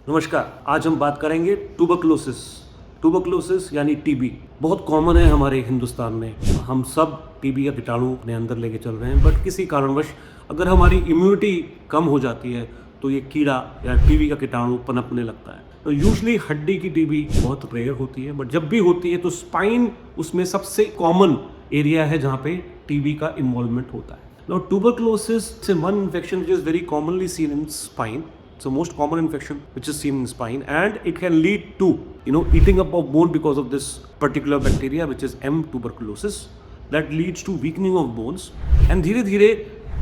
नमस्कार, आज हम बात करेंगे ट्यूबरकुलोसिस। ट्यूबरकुलोसिस यानी टीबी बहुत कॉमन है हमारे हिंदुस्तान में। हम सब टीबी का कीटाणु अपने अंदर लेके चल रहे हैं, बट किसी कारणवश अगर हमारी इम्यूनिटी कम हो जाती है तो ये कीड़ा या टीबी का कीटाणु पनपने लगता है। तो यूजली हड्डी की टीबी बहुत रेयर होती है, बट जब भी होती है तो स्पाइन उसमें सबसे कॉमन एरिया है जहाँ पे टीबी का इन्वॉल्वमेंट होता है। Now tuberculosis is one infection which is very commonly seen in spine. It's the most common infection which is seen in spine, and it can lead to eating up of bone because of this particular bacteria which is M. tuberculosis that leads to weakening of bones, and धीरे धीरे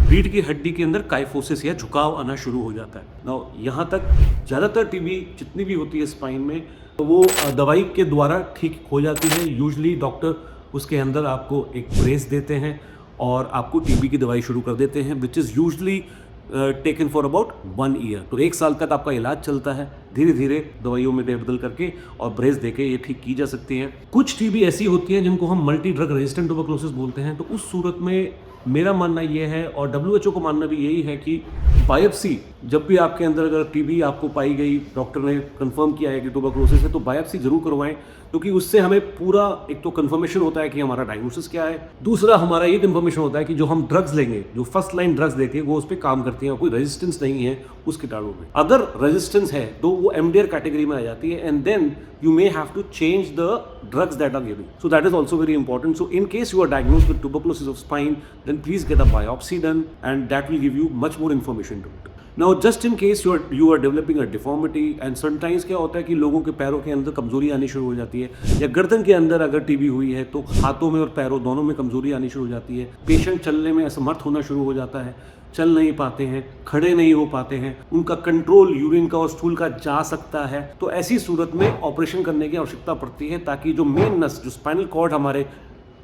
रीढ़ की हड्डी के अंदर kyphosis या झुकाव आना शुरू हो जाता है। Now यहाँ तक ज़्यादातर टीबी जितनी भी होती है स्पाइन में तो वो दवाई के द्वारा ठीक हो जाती है। यूजली डॉक्टर उसके अंदर आपको एक ब्रेस देते हैं और आपको टीबी की दवाई शुरू कर देते हैं, which is usually taken for about 1 year. तो 1 साल तक आपका इलाज चलता है, धीरे धीरे दवाइयों में बदल करके और ब्रेस देके ये ठीक की जा सकती हैं। कुछ टीबी ऐसी होती हैं जिनको हम मल्टी ड्रग रेजिस्टेंट ट्यूबरकुलोसिस बोलते हैं। तो उस सूरत में मेरा मानना ये है और WHO को मानना भी यही है कि बायोप्सी, जब भी आपके अंदर अगर टीबी आपको पाई गई, डॉक्टर ने कंफर्म किया है कि ट्यूबरकुलोसिस है, तो बायोप्सी जरूर करवाएं, क्योंकि उससे हमें पूरा एक तो कंफर्मेशन होता है कि हमारा डायग्नोसिस क्या है, दूसरा हमारा ये कंफर्मेशन होता है कि जो हम ड्रग्स लेंगे, जो फर्स्ट लाइन ड्रग्स देके वो उस पर काम करती हैं और कोई रेजिस्टेंस नहीं है उस कीटाणु में। अगर रेजिस्टेंस है तो वो MDR कैटेगरी में आ जाती है, and then you may have to change the drugs that are given. So that is also very important. So in case you are diagnosed with tuberculosis of spine, then please get a biopsy done, and that will give you much more information to it. Now just in case you are developing a deformity, and sometimes क्या होता है कि लोगों के पैरों के अंदर कमजोरी आनी शुरू हो जाती है, या गर्दन के अंदर अगर टीबी हुई है तो हाथों में और पैरों दोनों में कमजोरी आनी शुरू हो जाती है। पेशेंट चलने में असमर्थ होना शुरू हो जाता है, चल नहीं पाते हैं, खड़े नहीं हो पाते हैं, उनका कंट्रोल यूरिन का और स्टूल का जा सकता है। तो ऐसी सूरत में ऑपरेशन करने की आवश्यकता पड़ती है ताकि जो मेन नस, जो स्पाइनल कॉर्ड हमारे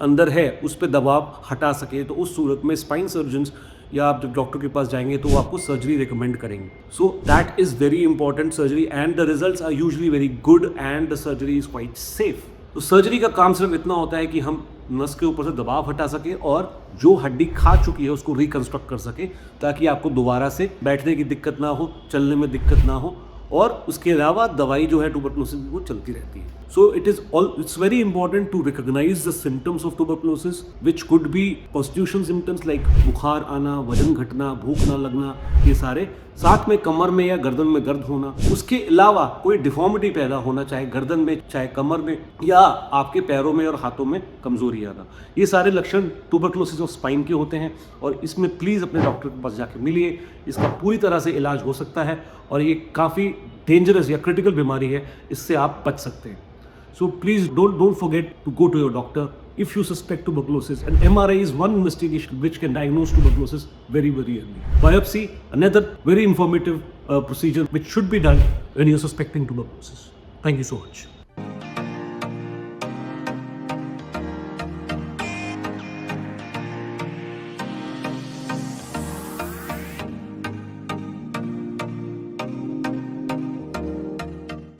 अंदर है, उस पर दबाव हटा सके। तो उस सूरत में स्पाइन सर्जन्स या आप जब डॉक्टर के पास जाएंगे तो वो आपको सर्जरी रिकमेंड करेंगे। So that is very important surgery, and the results are usually very good, and the surgery is quite safe. तो सर्जरी का काम सिर्फ इतना होता है कि हम नस के ऊपर से दबाव हटा सके और जो हड्डी खा चुकी है उसको रिकंस्ट्रक्ट कर सके, ताकि आपको दोबारा से बैठने की दिक्कत ना हो, चलने में दिक्कत ना हो, और उसके अलावा दवाई जो है ट्यूबरकुलोसिस की वो चलती रहती है। So it's very important to recognise the symptoms of tuberculosis which could be constitutional symptoms like बुखार आना, वजन घटना, भूख ना लगना, ये सारे, साथ में कमर में या गर्दन में दर्द होना, उसके अलावा कोई डिफॉर्मिटी पैदा होना, चाहे गर्दन में, चाहे कमर में, या आपके पैरों में और हाथों में कमजोरी आना, ये सारे लक्षण ट्यूबरकुलोसिस ऑफ स्पाइन के होते हैं। और इसमें प्लीज़ अपने डॉक्टर के पास जाके मिलिए, इसका पूरी तरह से इलाज हो सकता है और ये काफ़ी डेंजरस या क्रिटिकल बीमारी है, इससे आप बच सकते हैं। So please don't forget to go to your doctor if you suspect tuberculosis. And MRI is one investigation which can diagnose tuberculosis very, very early. Biopsy, another very informative procedure which should be done when you're suspecting tuberculosis. Thank you so much.